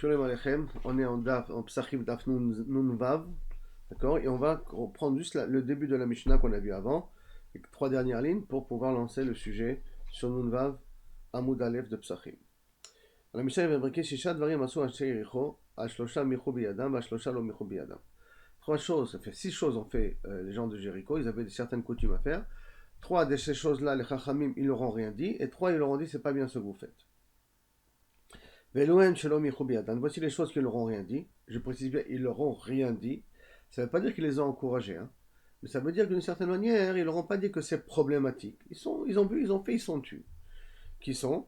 Shalom Aleichem, on est en Psachim Daf Nun Vav, d'accord? Et on va prendre juste le début de la Mishnah qu'on a vu avant, les trois dernières lignes, pour pouvoir lancer le sujet sur Nun Vav, Amud Aleph de Psachim. La Mishnah va briquer Shisha Dvarim Asu Asher Yericho, Ashlosha Michu Biyadam, Ashlosha Lo Michu Biyadam. Trois choses, ça fait six choses ont fait les gens de Jéricho, ils avaient certaines coutumes à faire. Trois de ces choses-là, les Chachamim, ils leur ont rien dit, et trois, ils leur ont dit, c'est pas bien ce que vous faites. Voici les choses qu'ils leur ont rien dit. Je précise bien, ils leur ont rien dit. Ça ne veut pas dire qu'ils les ont encouragés, hein. Mais ça veut dire que d'une certaine manière, ils leur ont pas dit que c'est problématique. Ils ont vu, ils ont fait, ils sont tués. Qui sont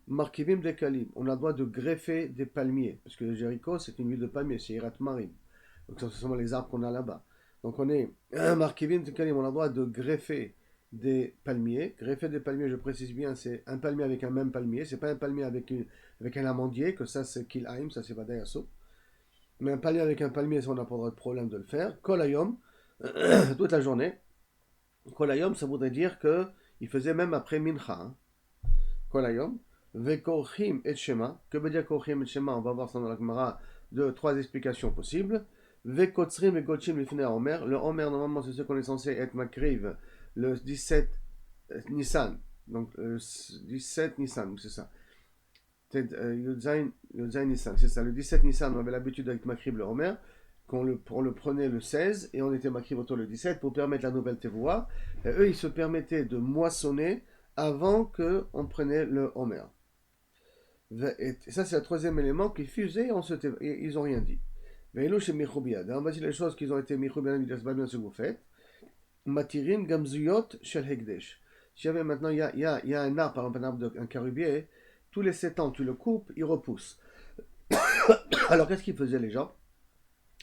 Markivim de Kalim. On a le droit de greffer des palmiers. Parce que Jéricho, c'est une ville de palmiers, c'est Irat Marim. Donc, ce sont seulement les arbres qu'on a là-bas. Donc, on est Markivim de Kalim. On a le droit de greffer des palmiers. Greffer des palmiers, je précise bien, c'est un palmier avec un même palmier. C'est pas un palmier avec un amandier, que ça c'est Kilhaim, ça c'est Vadayaso. Mais un palmier avec un palmier, ça on n'a pas de problème de le faire. Kolayom, toute la journée. Kolayom, ça voudrait dire que il faisait même après Mincha. Hein. Kolayom. Vekorchim et Shema. Que veut dire Korchim et Shema? On va voir ça dans la Gemara de trois explications possibles. Vekotzrim et Gotchim lifnei Omer. Le Omer, normalement, c'est ce qu'on est censé être makriv le 17 Nissan. Donc, 17 Nissan, c'est ça. Yudzain Nissan, c'est ça. Le 17 Nissan, on avait l'habitude avec makrib le Omer, on le prenait le 16 et on était makrib autour le 17 pour permettre la nouvelle tevoua. Et eux, ils se permettaient de moissonner avant qu'on prenait le Omer. Et ça, c'est le troisième élément qui fusait, ils n'ont rien dit. Mais chez Michoubiad, voici les choses qu'ils ont été Michoubiad, ils disent pas bien ce que vous faites. Matirim gamzuyot shel hekdesh. Si jamais maintenant il y a un arbre, par exemple un arbre un carubier, tous les 7 ans tu le coupes, il repousse. Alors qu'est-ce qu'ils faisaient les gens?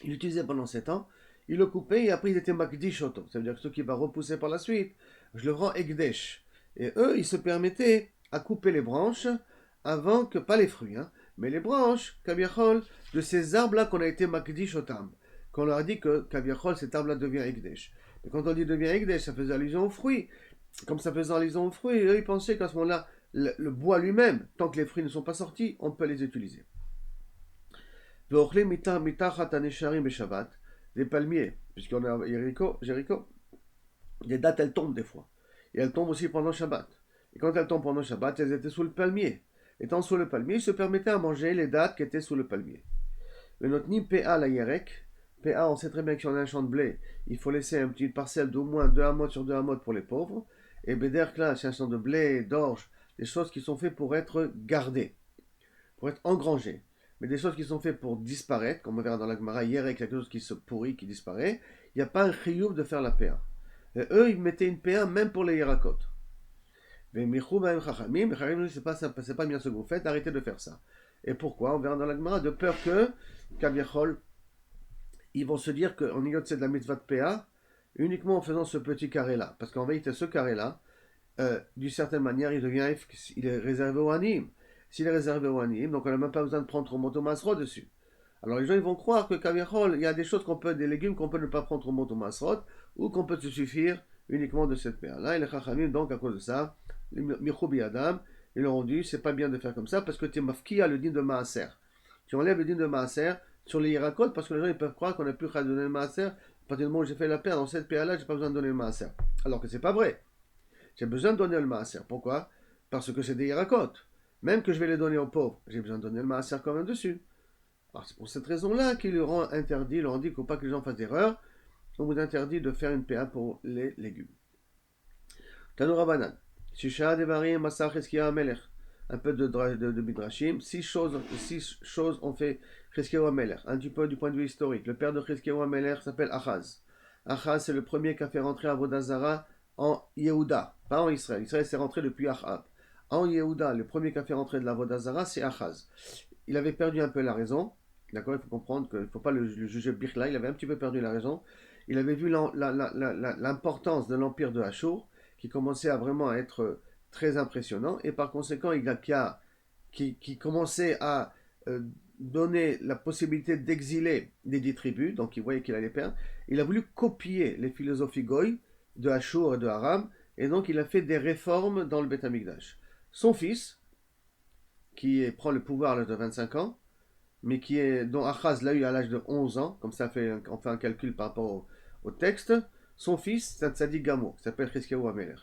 Ils l'utilisaient pendant 7 ans, ils le coupaient et après ils étaient makdish oto. Ça veut dire que ce qui va repousser par la suite, je le rends hekdesh. Et eux, ils se permettaient à couper les branches avant que, pas les fruits, hein, mais les branches, kaviachol, de ces arbres-là qu'on a été makdish otam. Qu'on leur a dit que kaviachol, cet arbre-là devient hekdesh. Et quand on dit devient hekdesh, ça faisait allusion aux fruits. Comme ça faisait allusion aux fruits, eux, ils pensaient qu'à ce moment-là, le bois lui-même, tant que les fruits ne sont pas sortis, on peut les utiliser. Des palmiers, puisqu'on a Jéricho, les dates elles tombent des fois. Et elles tombent aussi pendant Shabbat. Et quand elles tombent pendant Shabbat, elles étaient sous le palmier. Étant sous le palmier, ils se permettaient à manger les dates qui étaient sous le palmier. Le notni PA la Yerek. PA, on sait très bien que si on a un champ de blé, il faut laisser une petite parcelle d'au moins 2 hamots sur 2 hamots pour les pauvres. Et Bederkla, c'est un champ de blé, d'orge, des choses qui sont faites pour être gardées, pour être engrangées. Mais des choses qui sont faites pour disparaître, comme on verra dans la Gemara, Yerek, quelque chose qui se pourrit, qui disparaît, il n'y a pas un chiyuv de faire la PA. Et eux, ils mettaient une PA même pour les Yerakot. Mais Michou Baim Chachamim, c'est pas bien ce que vous faites, arrêtez de faire ça. Et pourquoi? On verra dans la Gemara, de peur que, Kaviachol, ils vont se dire qu'on y a de la mitzvah de PA uniquement en faisant ce petit carré-là. Parce qu'en vérité, ce carré-là, d'une certaine manière, il est réservé au Anim. S'il est réservé au Anim, donc on n'a même pas besoin de prendre au moto masro dessus. Alors les gens ils vont croire que Kaviachol, il y a des choses des légumes qu'on peut ne pas prendre au moto masrot, ou qu'on peut se suffire uniquement de cette PA-là. Et les Chachamim, donc à cause de ça, les Michoubi Adam, ils leur ont dit, c'est pas bien de faire comme ça, parce que tu es mafki à le din de Maaser. Tu enlèves le din de Maaser sur les Yerakot, parce que les gens ils peuvent croire qu'on n'a plus qu'à donner le Maaser. À partir du moment où j'ai fait la paix, dans cette paix-là, j'ai pas besoin de donner le Maaser. Alors que c'est pas vrai. J'ai besoin de donner le Maaser. Pourquoi? Parce que c'est des Yerakot. Même que je vais les donner aux pauvres, j'ai besoin de donner le Maaser quand même dessus. Alors c'est pour cette raison-là qu'il leur ont interdit, il leur ont dit qu'il ne faut pas que les gens fassent d'erreur. On vous interdit de faire une PA pour les légumes. Tanoura Banan. Shisha Devarim Masach Eskia Amelech. Un peu de Midrashim. Six choses ont fait Chizkiyahu HaMelech. Un petit peu du point de vue historique. Le père de Chizkiyahu HaMelech s'appelle Achaz. Achaz, c'est le premier qui a fait rentrer Avodah Zara en Yehuda, pas en Israël. Israël, c'est rentré depuis Achab. En Yehuda, le premier qui a fait rentrer de l'Avodah Zara, c'est Achaz. Il avait perdu un peu la raison. D'accord, il faut comprendre qu'il ne faut pas le juger Birkla. Il avait un petit peu perdu la raison. Il avait vu l'importance de l'empire de Achour, qui commençait à vraiment être très impressionnant, et par conséquent, qui commençait à donner la possibilité d'exiler les 10 tribus, donc il voyait qu'il allait perdre. Il a voulu copier les philosophies Goy de Achour et de Aram, et donc il a fait des réformes dans le Beth Amikdash. Son fils, prend le pouvoir à l'âge de 25 ans, mais dont Achaz l'a eu à l'âge de 11 ans, comme ça on fait un calcul par rapport au texte, son fils, c'est un tzaddik Gamour, qui s'appelle Chizkiyahu Amelech.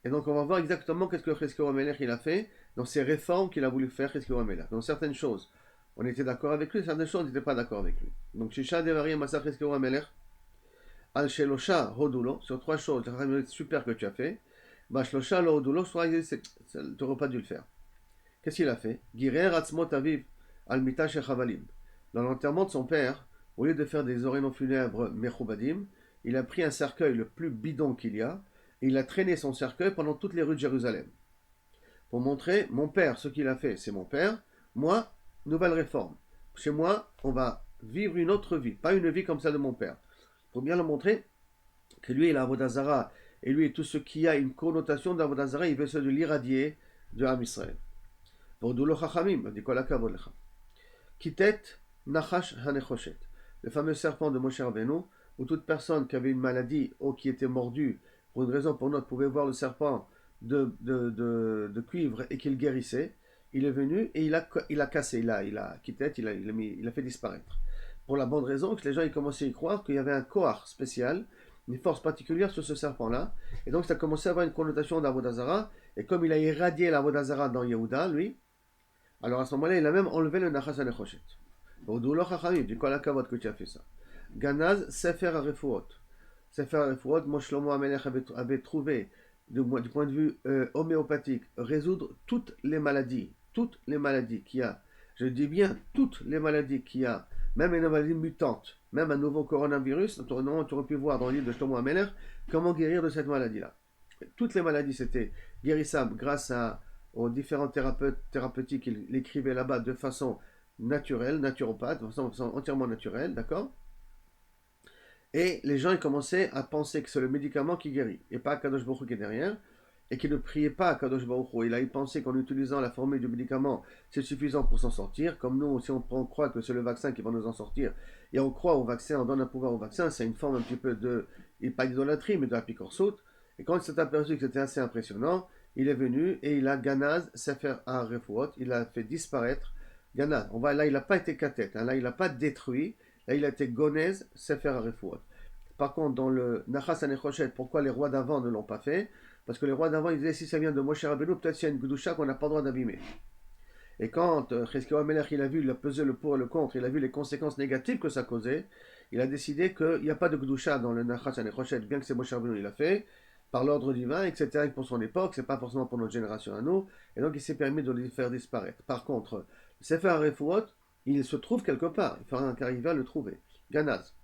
Et donc on va voir exactement qu'est-ce que Chizkiyahu Amelech il a fait dans ces réformes qu'il a voulu faire Chizkiyahu Amelech. Dans certaines choses, on était d'accord avec lui, certaines choses, on n'était pas d'accord avec lui. Donc Shisha Devarim Masa Chizkiyahu Amelech, Al Shelosha Hodulo, sur 3 choses, super que tu as fait, Bashlosha Lo Hodulo, tu n'aurais pas dû le faire. Qu'est-ce qu'il a fait? Girer Atzmot Aviv Al Mita Shechavalim. Dans l'enterrement de son père, au lieu de faire des orénons funèbres Mechoubadim, il a pris un cercueil le plus bidon qu'il y a, et il a traîné son cercueil pendant toutes les rues de Jérusalem. Pour montrer, mon père, ce qu'il a fait, c'est mon père, moi, nouvelle réforme. Chez moi, on va vivre une autre vie, pas une vie comme celle de mon père. Pour bien le montrer, que lui, il a Avodazara, et lui, tout ce qui a une connotation d'Avodazara, il veut se l'irradier de Am Israël. Vodoulo Chachamim, dit Kol HaKavod Lecha. Kitet Nachash Hanechoshet, le fameux serpent de Moshe Rabbeinu, où toute personne qui avait une maladie ou qui était mordue, pour une raison ou pour une autre, pouvait voir le serpent de cuivre et qu'il guérissait. Il est venu et il a cassé, il a fait disparaître. Pour la bonne raison que les gens ils commençaient à y croire qu'il y avait un koar spécial, une force particulière sur ce serpent-là. Et donc ça a commencé à avoir une connotation d'Avodazara. Et comme il a irradié l'Avodazara dans Yehuda, lui, alors à ce moment-là, il a même enlevé le Nachas HaNechoshet. Vodoulo Chachamim, du Kol HaKavod que tu as fait ça. Ganaz Sefer HaRefuot. Sefer HaRefuot, Moshe Shlomo Amelech avait trouvé, du point de vue homéopathique, résoudre toutes les maladies qu'il y a. Je dis bien toutes les maladies qu'il y a, même une maladie mutante, même un nouveau coronavirus. Tu aurais pu voir dans le livre de Shlomo Amelech comment guérir de cette maladie-là. Toutes les maladies, c'était guérissable grâce aux différents thérapeutiques qu'il écrivait là-bas de façon naturelle, naturopathe, de façon entièrement naturelle, d'accord? Et les gens ils commençaient à penser que c'est le médicament qui guérit, et pas Kadosh Baruch Hu qui est derrière, et qui ne priait pas Kadosh Baruch Hu. Il a pensé qu'en utilisant la formule du médicament, c'est suffisant pour s'en sortir. Comme nous, si on croit que c'est le vaccin qui va nous en sortir, et on croit au vaccin, on donne un pouvoir au vaccin, c'est une forme un petit peu pas d'idolâtrie, mais de la picorsoute. Et quand il s'est aperçu que c'était assez impressionnant, il est venu et il a Ganaz Sefer HaRefuot, il a fait disparaître Ganaz. Là, il n'a pas été katet, hein, là, il n'a pas détruit, là, il a été Gonez Sefer HaRefuot. Par contre, dans le Nachas HaNechoshet, pourquoi les rois d'avant ne l'ont pas fait? Parce que les rois d'avant, ils disaient si ça vient de Moshe Rabbeinu, peut-être qu'il y a une Gdusha qu'on n'a pas le droit d'abîmer. Et quand Chizkiyahu Amelech, il a pesé le pour et le contre, il a vu les conséquences négatives que ça causait, il a décidé qu'il n'y a pas de Gdusha dans le Nachas HaNechoshet, bien que c'est Moshe Rabbeinu il l'a fait, par l'ordre divin, etc. Pour son époque, c'est pas forcément pour notre génération à nous, et donc il s'est permis de les faire disparaître. Par contre, le Sefer HaRefuot, il se trouve quelque part, il faudra qu'arriver à le trouver. Ganaz.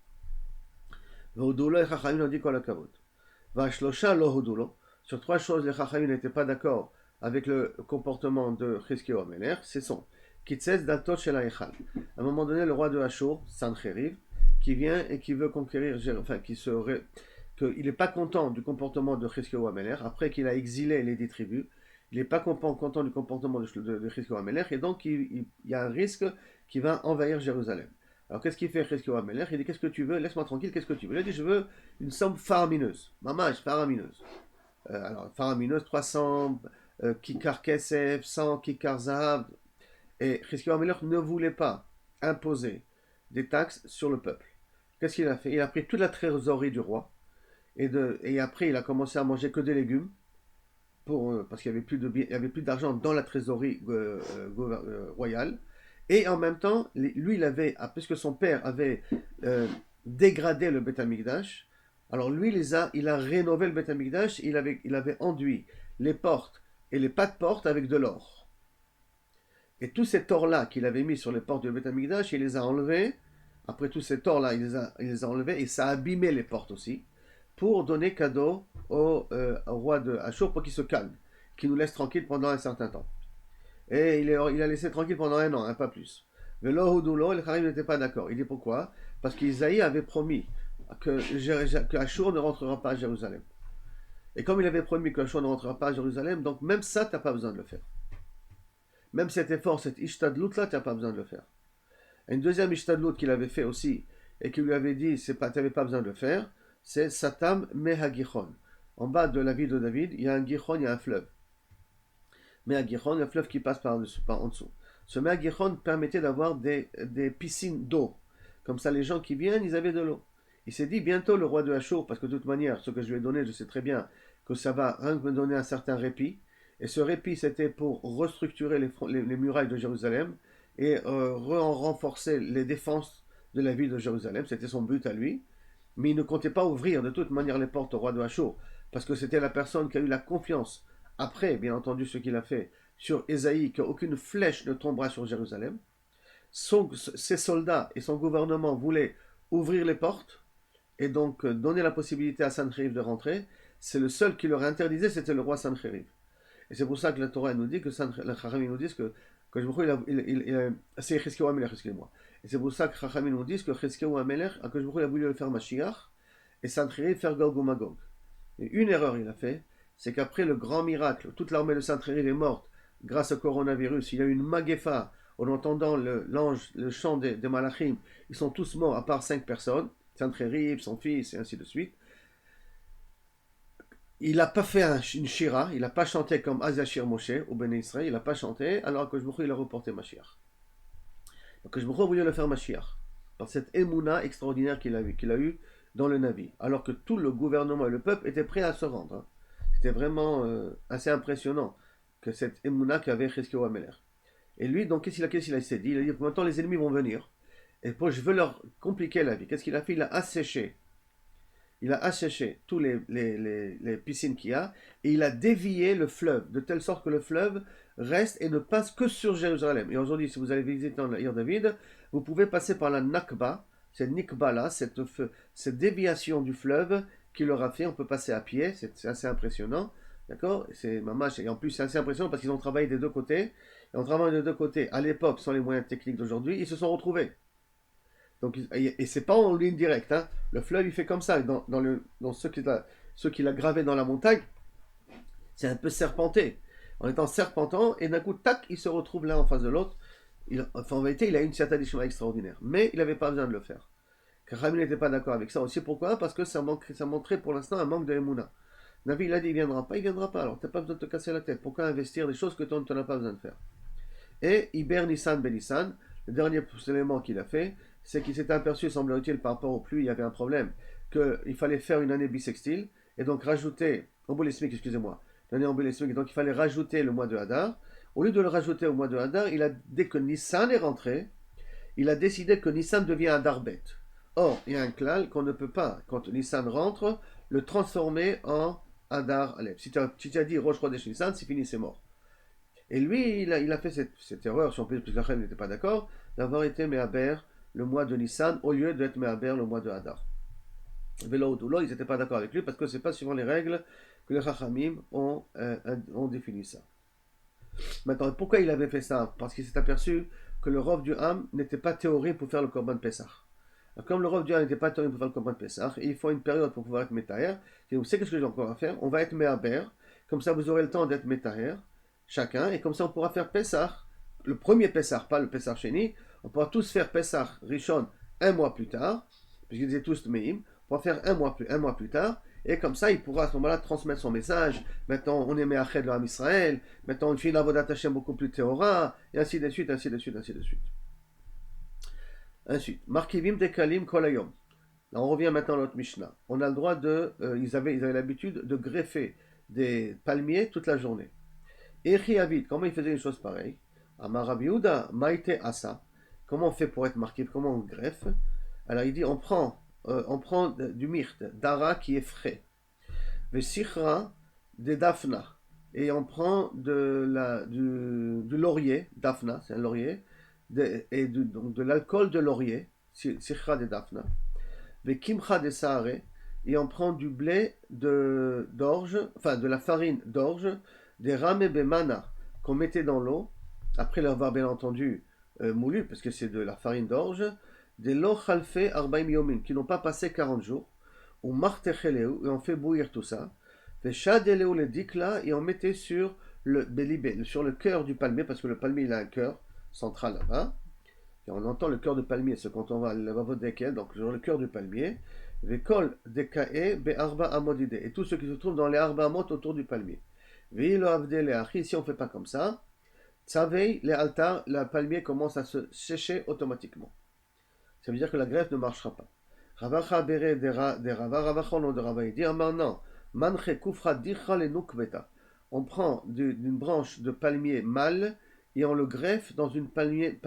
V'hodulo et Chachamim ont dit Kol HaKavod. V'ashlosha lo hodulo. Sur 3 choses, les Chachamim n'étaient pas d'accord avec le comportement de Chizkiyahu Amelech. C'est son Kitzez Datot Shel HaEchal. À un moment donné, le roi de Ashur, Sancheriv, qui vient et qui veut conquérir, qu'il n'est pas content du comportement de Chizkiyahu Amelech, après qu'il a exilé les 10 tribus, il n'est pas content du comportement de Chizkiyahu Amelech, et donc il y a un risque qu'il va envahir Jérusalem. Alors qu'est-ce qu'il fait Chizkiyahu Amelech? Il dit qu'est-ce que tu veux? Laisse-moi tranquille, qu'est-ce que tu veux? Il a dit je veux une somme faramineuse, mamage, faramineuse. Alors faramineuse, 300 kikar kesef, 100 kikar zahav. Et Chizkiyahu Amelech ne voulait pas imposer des taxes sur le peuple. Qu'est-ce qu'il a fait? Il a pris toute la trésorerie du roi, et après il a commencé à manger que des légumes, parce qu'il n'y avait plus d'argent dans la trésorerie royale. Et en même temps, lui, puisque son père avait dégradé le Beth Amikdash, alors lui, il a rénové le Beth Amikdash, il avait enduit les portes et les pas de porte avec de l'or. Et tous ces tors-là qu'il avait mis sur les portes du Beth Amikdash, il les a enlevés. Après tous ces tors-là, il les a enlevés, et ça a abîmé les portes aussi, pour donner cadeau au roi de Ashur pour qu'il se calme, qu'il nous laisse tranquille pendant un certain temps. Et il a laissé tranquille pendant 1 an, pas plus. Mais l'Ohudulo, le Kharim n'était pas d'accord. Il dit pourquoi? Parce qu'Isaïe avait promis que Ashur ne rentrera pas à Jérusalem. Et comme il avait promis que Ashur ne rentrera pas à Jérusalem, donc même ça, tu n'as pas besoin de le faire. Même cet effort, cette ishtadlout là, tu n'as pas besoin de le faire. Et une deuxième ishtadlout qu'il avait fait aussi, et qu'il lui avait dit, tu n'avais pas besoin de le faire, c'est Satam Mehagichon. En bas de la ville de David, il y a un Gichon, il y a un fleuve. Mea Gihon, le fleuve qui passe par en dessous. Ce Mea Gihon permettait d'avoir des piscines d'eau. Comme ça, les gens qui viennent, ils avaient de l'eau. Il s'est dit bientôt le roi de Hachour, parce que de toute manière, ce que je lui ai donné, je sais très bien que ça va me donner un certain répit. Et ce répit, c'était pour restructurer les murailles de Jérusalem et renforcer les défenses de la ville de Jérusalem. C'était son but à lui. Mais il ne comptait pas ouvrir de toute manière les portes au roi de Hachour, parce que c'était la personne qui a eu la confiance, après, bien entendu, ce qu'il a fait sur Ésaïe, qu'aucune flèche ne tombera sur Jérusalem. Ses soldats et son gouvernement voulaient ouvrir les portes et donc donner la possibilité à Sancheriv de rentrer. C'est le seul qui leur interdisait, c'était le roi Sancheriv. Et c'est pour ça que la Torah nous dit que les Chachamim nous disent que c'est Chizkiyahu Amelech, excusez-moi. Et c'est pour ça que Chachamim nous disent que Chizkiyahu Amelech, que il a voulu le faire Mashiach, et Sancheriv faire Gog ou Magog. Et une erreur il a fait, c'est qu'après le grand miracle, toute l'armée de Sancheriv est morte grâce au coronavirus. Il y a eu une magefa, en entendant le chant des Malachim, ils sont tous morts à part 5 personnes, Sancheriv, son fils, et ainsi de suite. Il n'a pas fait une shira, il n'a pas chanté comme Azashir Moshe au Béné Israël, il n'a pas chanté, alors que il a reporté Mashiach. Donc je voulais le faire Mashiach, par cette émouna extraordinaire qu'il a eu dans le Navi, alors que tout le gouvernement et le peuple étaient prêts à se rendre. C'était vraiment assez impressionnant que cette émouna qu'avait Chizkiyahu Amelech. Et lui, donc, qu'est-ce qu'il s'est dit? Il a dit, maintenant les ennemis vont venir, et je veux leur compliquer la vie. Qu'est-ce qu'il a fait? Il a asséché tous les piscines qu'il y a, et il a dévié le fleuve, de telle sorte que le fleuve reste et ne passe que sur Jérusalem. Et aujourd'hui, si vous allez visiter dans la David, vous pouvez passer par la Nakba, cette Nikba-là, cette déviation du fleuve qu'il leur a fait. On peut passer à pied, c'est assez impressionnant. D'accord? Et en plus, c'est assez impressionnant parce qu'ils ont travaillé des deux côtés. Et en travaillant des deux côtés, à l'époque, sans les moyens techniques d'aujourd'hui, ils se sont retrouvés. Donc, et c'est pas en ligne directe. Hein. Le fleuve, il fait comme ça. Dans ce qu'il a gravé dans la montagne, c'est un peu serpenté. En étant serpentant, et d'un coup, tac, il se retrouve l'un en face de l'autre. En vérité, il a eu une certaine chemin extraordinaire. Mais il n'avait pas besoin de le faire. Kachamim n'était pas d'accord avec ça aussi. Pourquoi? Parce que ça montrait pour l'instant un manque de Emouna. Navi, il a dit, il viendra pas. Alors, tu n'as pas besoin de te casser la tête. Pourquoi investir des choses que tu n'as pas besoin de faire? Et Iber Nissan Benissan, le dernier élément qu'il a fait, c'est qu'il s'est aperçu, semble-t-il, par rapport aux pluies, il y avait un problème, qu'il fallait faire une année bissextile, et donc rajouter, l'année emblémique, donc il fallait rajouter le mois de Hadar. Au lieu de le rajouter au mois de Hadar, dès que Nissan est rentré, il a décidé que Nissan devient Hadar Bet. Or, il y a un klal qu'on ne peut pas, quand Nissan rentre, le transformer en Hadar Aleph. Si tu as dit Rosh Chodesh Nissan, c'est fini, c'est mort. Et lui, il a fait cette erreur, si on peut dire que la reine n'était pas d'accord, d'avoir été Mehaber le mois de Nissan au lieu d'être Mehaber le mois de Hadar. Velo Doulo, ils n'étaient pas d'accord avec lui parce que ce n'est pas suivant les règles que les Chachamim ont défini ça. Maintenant, pourquoi il avait fait ça? Parce qu'il s'est aperçu que le Rov du Ham n'était pas théorie pour faire le Korban Pessah. Alors, comme le Rov du Ham n'était pas théorie pour faire le Korban Pessah, il faut une période pour pouvoir être Metaher. Et vous savez ce que j'ai encore à faire? On va être Mehaber, comme ça vous aurez le temps d'être Metaher, chacun, et comme ça on pourra faire Pessah, le premier Pessah, pas le Pessah Sheni, on pourra tous faire Pessah Rishon un mois plus tard, puisqu'ils étaient tous Tmeim, on pourra faire un mois plus tard, et comme ça il pourra à ce moment-là transmettre son message. Maintenant on est Me'ached le Ham Israël, maintenant on fait une avodat Hashem beaucoup plus théora, et ainsi de suite, ainsi de suite, ainsi de suite. Ensuite, Markivim Dekalim Kolayom. Là on revient maintenant à notre Mishnah. On a le droit ils avaient l'habitude de greffer des palmiers toute la journée. Echi Avid, comment il faisait une chose pareille? Amar Rabbi Yehuda, Maïte Asa. Comment on fait pour être marqué? Comment on greffe? Alors il dit on prend du myrte, d'ara qui est frais, Vesichra de Daphna, et on prend du laurier, Daphna, c'est un laurier, donc de l'alcool de laurier, Sichra de Daphna, Vekimcha de Sahare, et on prend du blé d'orge, enfin de la farine d'orge, des rames bemana qu'on mettait dans l'eau, après l'avoir bien entendu moulu, parce que c'est de la farine d'orge, des lochalfe arbaim yomin, qui n'ont pas passé 40 jours, ou martecheleu, et on fait bouillir tout ça, des shadeleu le dikla, et on mettait sur le belibé, sur le cœur du palmier, parce que le palmier il a un cœur central là-bas, et on entend le cœur de palmier, c'est quand on va à la donc sur le cœur du palmier, Vekol dekae be arba amodide, et tout ce qui se trouve dans les arba amot autour du palmier. Si on ne fait pas comme ça, Tzavei, les altars, le palmier commence à se sécher automatiquement. Ça veut dire que la greffe ne marchera pas. Ravacha bere de Rava, Ravacha de Rava, il dit maintenant, manche kufra dicha le nukveta. On prend d'une branche de palmier mâle et on le greffe dans une palmier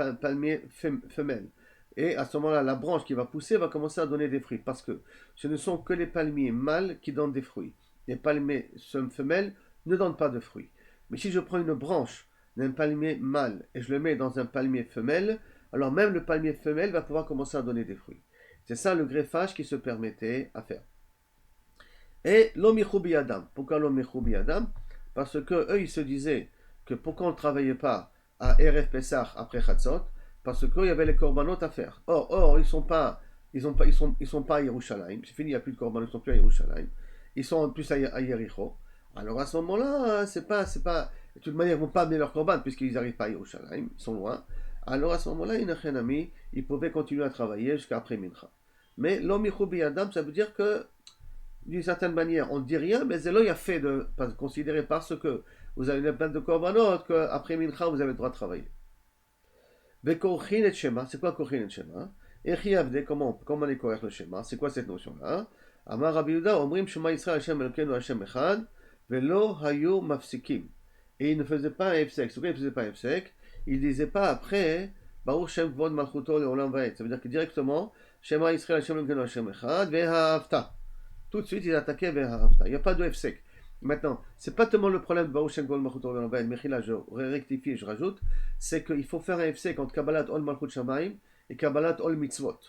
femelle. Et à ce moment-là, la branche qui va pousser va commencer à donner des fruits parce que ce ne sont que les palmiers mâles qui donnent des fruits. Les palmiers femelles ne donnent pas de fruits. Mais si je prends une branche d'un palmier mâle et je le mets dans un palmier femelle, alors même le palmier femelle va pouvoir commencer à donner des fruits. C'est ça le greffage qui se permettait à faire. Et l'omichoubi adam. Pourquoi l'omichoubi adam? Parce que eux ils se disaient que pourquoi on ne travaillait pas à Erev Pessah après Chatzot? Parce qu'il y avait les korbanot à faire. Or ils sont pas à Yerushalayim. C'est fini, il n'y a plus de korbanot, ils sont plus à Yerushalayim. Ils sont en plus à Yericho. Alors à ce moment-là, c'est pas, de toute manière, ils ne vont pas amener leur korban puisqu'ils n'arrivent pas à Yerushalayim, ils sont loin. Alors à ce moment-là, ils pouvaient continuer à travailler jusqu'à après Mincha. Mais l'omichoubi adam, ça veut dire que d'une certaine manière, on ne dit rien, mais Zélo a fait de considérer parce que vous avez une plainte de korbanot qu'après Mincha, vous avez le droit de travailler. Vekorchin et Shema, c'est quoi Korchin et Shema? Echi Avde, comment on est correct le Shema? C'est quoi cette notion-là? Amar Rabbi Yehuda, Omrim Shema Yisrael Hashem Elokeinu Hashem Echad, Velo Hayu Mafsikim. Et il ne faisait pas un efsek. Pourquoi il ne faisait pas un efsek? Il ne disait pas après, Baruch Shem Kvod Malchuto Leolam Vaed. Ça veut dire que directement, Shema Yisrael Hashem Elokeinu Hashem Echad, Ve'ha'avta. Tout de suite, il attaquait Ve'ha'avta. Il n'y a pas de efsek. Maintenant, c'est pas tellement le problème de Baruch Shem Kvod Malchuto Leolam Vaed, mais là, je rectifie, je rajoute, c'est qu'il faut faire un efsek entre Kabbalat Ol Malchut Shamayim et Kabbalat Ol Mitzvot.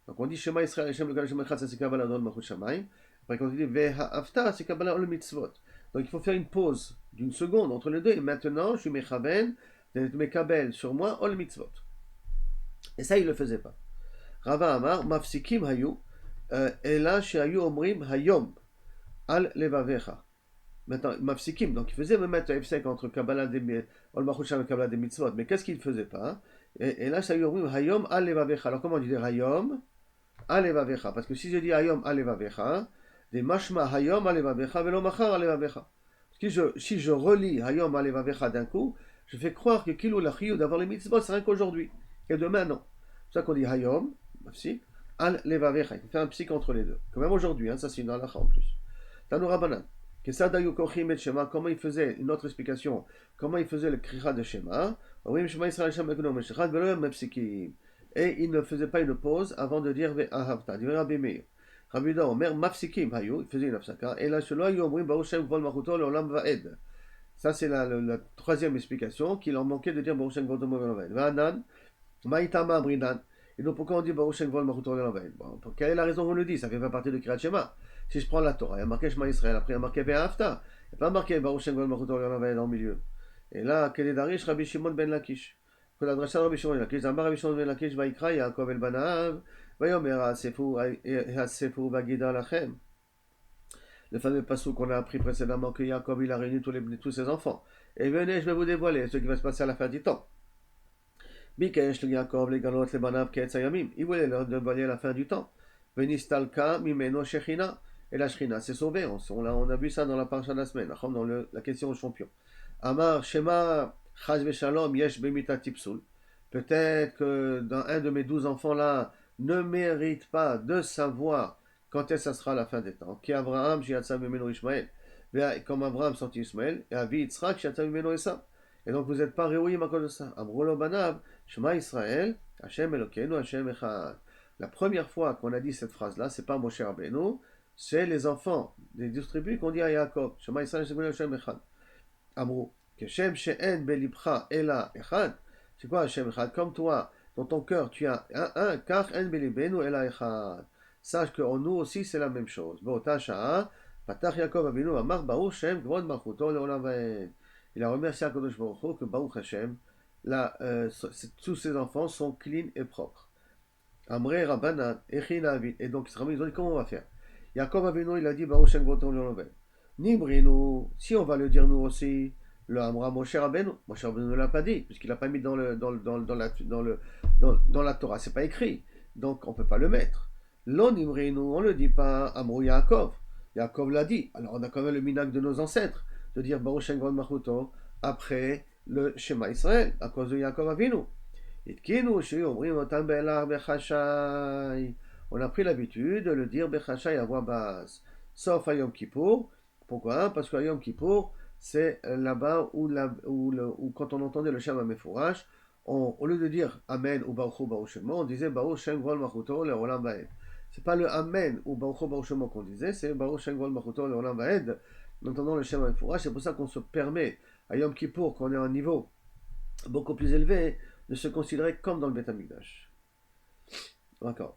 Donc on dit Shema Yisrael Hashem Elokeinu Hashem Echad, ça c'est Kabbalat Ol Malchut Shamayim. Après, quand on dit Ve'ha'avta, c'est Kabbalat Ol Mitzvot. Donc il faut faire une pause d'une seconde entre les deux. Et maintenant, je suis Mechaben, Mekabel sur moi, Ol Mitzvot. Et ça, il ne le faisait pas. Rava Amar, Mafsikim Hayu, et là, chez Hayu Omrim Hayom, Al Levavecha. Maintenant, Mafsikim, donc il faisait me mettre un F5 entre Kabbalah des Ol Machusham et Kabbalah des Mitzvot. Mais qu'est-ce qu'il ne faisait pas? Et là, chez Hayu Omrim Hayom, Al Levavecha. Alors comment on dit Hayom, Al Levavecha? Parce que si je dis Hayom, Al Levavecha, des mashma hayom alevavecha velo machar alevavecha. Si je relis hayom alevavecha d'un coup, je fais croire que kilou la chiyou d'avoir les mitzvot, c'est rien qu'aujourd'hui. Et demain, non. C'est ça qu'on dit hayom, psik, alevavecha. Il faut faire un psik entre les deux. Quand même aujourd'hui, ça c'est une halakha en plus. Tanou Rabbanan. Comment il faisait, une autre explication, comment il faisait le kricha de Shema. Et il ne faisait pas une pause avant de dire ve'ahavta. Il Rabbi Meir. Rabbi Yehuda Omer, Mafsikim Hayu, il faisait une afsaka, et là, celui-là, il omrim Baruch Shem Kvod Malchuto Leolam Vaed. Ça, c'est la troisième explication, qu'il en manquait de dire Baruch Shem Kvod Malchuto Leolam Vaed. Va'anan, Ma'itama Amrinan. Et donc, pourquoi on dit Baruch Shem Kvod Malchuto Leolam Vaed? Bon, quelle est la raison qu'on le dit? Ça fait pas partie de Kriyat Shema. Si je prends la Torah, il y a marqué Shema Israël, après il y a marqué Ve'afta. Il n'y a pas marqué Baruch Shem Kvod Malchuto Leolam Vaed en milieu. Et là, quel est Darish Rabbi Shimon ben Lakish? Que la dracha de Rabbi Shimon ben Lakish, Amar Rabbi Shimon ben Lakish, Vaikra, Yaakov el Banav. Le fameux passage qu'on a appris précédemment que Jacob il a réuni tous ses enfants. Et venez, je vais vous dévoiler ce qui va se passer à la fin du temps. Bikesh le Jacob les galot les banav ketzayamim. Il voulait leur dévoiler à la fin du temps. Venistalka mimeno shechina. Et la Shrina s'est sauvée. On a vu ça dans la parasha de la semaine, dans la question au champion. Amar Shema Chaz Veshalom Yesh Bemita Tipsul. Peut-être que dans un de mes 12 enfants là, ne mérite pas de savoir quand est-ce que ça sera la fin des temps. Qui Abraham, Shiatsa Mimeno Ishmael, comme Abraham sorti Ishmael, et Avi Yitzhak, Shiatsa Mimeno Esa. Et donc vous n'êtes pas réouïm à cause de ça. Amrolo Banav, Shema Israël, Hashem Elokeinu, Hashem Echad. La première fois qu'on a dit cette phrase-là, c'est pas Moshe Rabbeinu, c'est les enfants des 12 tribus qu'on dit à Yaakov. Shema Israël, Hashem Echad. Amrou, que Shem She'en Belibcha Ela Echad. C'est quoi Hashem Echad? Comme toi, dans ton cœur, tu as un, car en belibenu ela echad. Sache qu'en nous aussi, c'est la même chose. Bo'otasha'a, patach Yaakov Avinu amar Baruch Shem Kvod Malchuto Leolam Vaed. Il a remercié Akadosh Baruch Hu que Baruch Hashem, tous ses enfants sont clean et propres. Amrei Rabbanan, Echin Avid. Et donc, ils ont dit comment on va faire? Yaakov Avinu, il a dit Baruch Shem Kvod Leolam Vaed. Nibrinu, si on va le dire nous aussi. Le Amra Moshe Rabbeinu ne l'a pas dit, puisqu'il n'a pas mis dans la Torah, c'est pas écrit, donc on ne peut pas le mettre. L'onimrinu, on ne le dit pas, Amrou Yaakov, Yaakov l'a dit, alors on a quand même le minag de nos ancêtres, de dire Baruch Shem Kavod Malchuto après le Shema Israël, à cause de Yaakov Avinu. On a pris l'habitude de le dire Bechashai à voix basse, sauf à Yom Kippour. Pourquoi? Parce qu'à Yom Kippour, c'est là-bas où quand on entendait le Shema Mefourash, au lieu de dire Amen ou Baruch Hu Baruch Shemo, on disait Baruch Shem Kavod Malchuto le Olam Vaed. C'est pas le Amen ou Baruch Hu Baruch Shemo qu'on disait, c'est Baruch Shem Kavod Malchuto le Olam Vaed. En entendant le Shema Mefourash, c'est pour ça qu'on se permet à Yom Kippour, qu'on est à un niveau beaucoup plus élevé, de se considérer comme dans le Beth Amikdash. D'accord.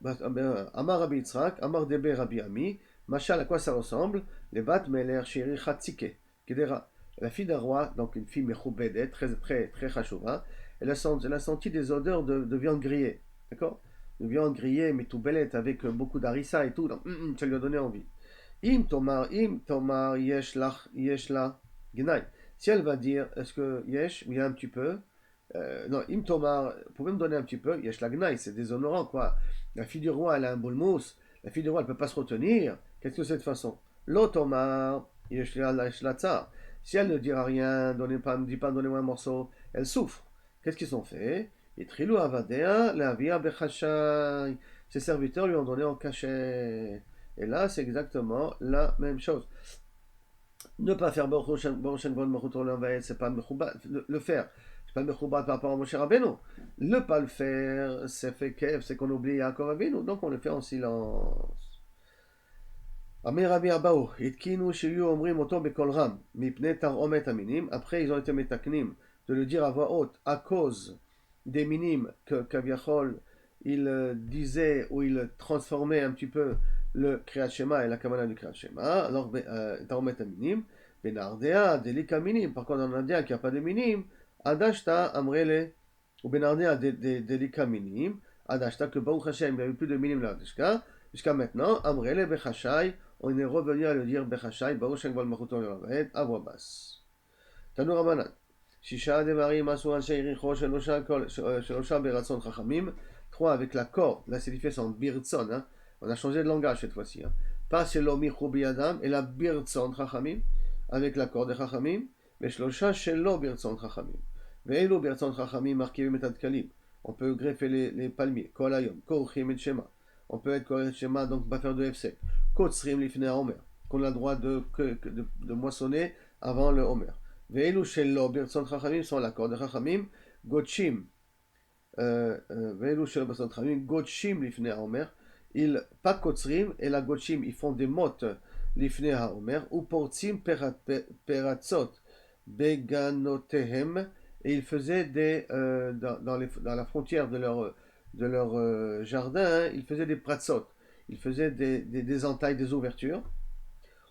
Amar Rabbi Yitzhak, Amar Debe Rabbi Ami, Machal, à quoi ça ressemble? Les Bat Meler Shiri Chatzike, Kedera. La fille d'un roi, donc une fille Mechoubedet, très très très chachouva, elle a senti des odeurs de viande grillée. D'accord? De viande grillée, mais tout belette, avec beaucoup d'harissa et tout, donc ça lui a donné envie. Im Tomar, Yesh la, Gnai. Si elle va dire, est-ce que Yesh, il y a un petit peu, non, Im Tomar, vous pouvez me donner un petit peu, Yesh la Gnai, c'est déshonorant, quoi. La fille du roi, elle a un boulmous, la fille du roi, elle ne peut pas se retenir. Qu'est-ce que c'est de façon? L'Otomar, Yesh la Tsar. Si elle ne dira rien, ne dit pas, donnez-moi un morceau, elle souffre. Qu'est-ce qu'ils ont fait? Itrilou Avadea, la Via Bechashai. Ses serviteurs lui ont donné en cachet. Et là, c'est exactement la même chose. Ne pas faire Baruch Shem Kavod Malchuto le Olam Vaed, c'est pas mechoubat. Le faire, c'est pas mechoubat par rapport à Moshe Rabbeinu. Ne pas le faire, c'est fait kev, c'est qu'on oublie Yaakov Avinu, donc on le fait en silence. Amir Rabbi Abaou, Itkinu Shiyu Omrim Oto Bekol Ram, Mipne Taromet Aminim. Après, ils ont été metaknim de le dire à voix haute à cause des minimes que Kaviachol il disait ou il transformait un petit peu le Kriyat Shema et la Kamana du Kriyat Shema. Alors, Taromet Aminim, Benardea, Delika Minim. Par contre, en indien, qui n'y a pas de minim, Adashta Amrele, ou Benardea, Delika Minim, Adashta, que Baruch Hashem, il n'y avait plus de minim là, jusqu'à maintenant, Amrele Bechashai, on est revenu à le dire Bechashai, Baruch Shem Kavod Malchuto le Olam Vaed, à voix basse. Tanu Rabbanan. Shisha Devarim Asu Anshe Yericho Shelosha Beratzon Chachamim. 3 avec l'accord. Là, c'est différent en Birtzon. Hein. On a changé de langage cette fois-ci. Hein. Pas Shelo Michoubi Adam, et la Birtzon Chachamim, avec l'accord de Chachamim. Mais Shlosha Shelo Birtzon Chachamim. Ve'elu Birtzon Chachamim marqué Metad Kalim. On peut greffer les palmiers. Kol Hayom. Korchim et Shema. On peut être Kol Shema, donc pas faire de FC. Kotzrim Lifnei Homer. Qu'on a le droit de moissonner avant le Homer. Ve'elu Shelo Birtzon Chachamim sont l'accord de Chachamim. Gotchim. Ve'elu Shelo Birtzon Chachamim. Gotchim Lifnei Homer. Ils, pas Kotzrim, et la Gotchim, ils font des mottes Lifnei Homer. Ou Portzim Peratzot Beganotehem. Et ils faisaient dans la frontière de leur jardin, hein, ils faisaient des pratzot. Ils faisaient des entailles, des ouvertures.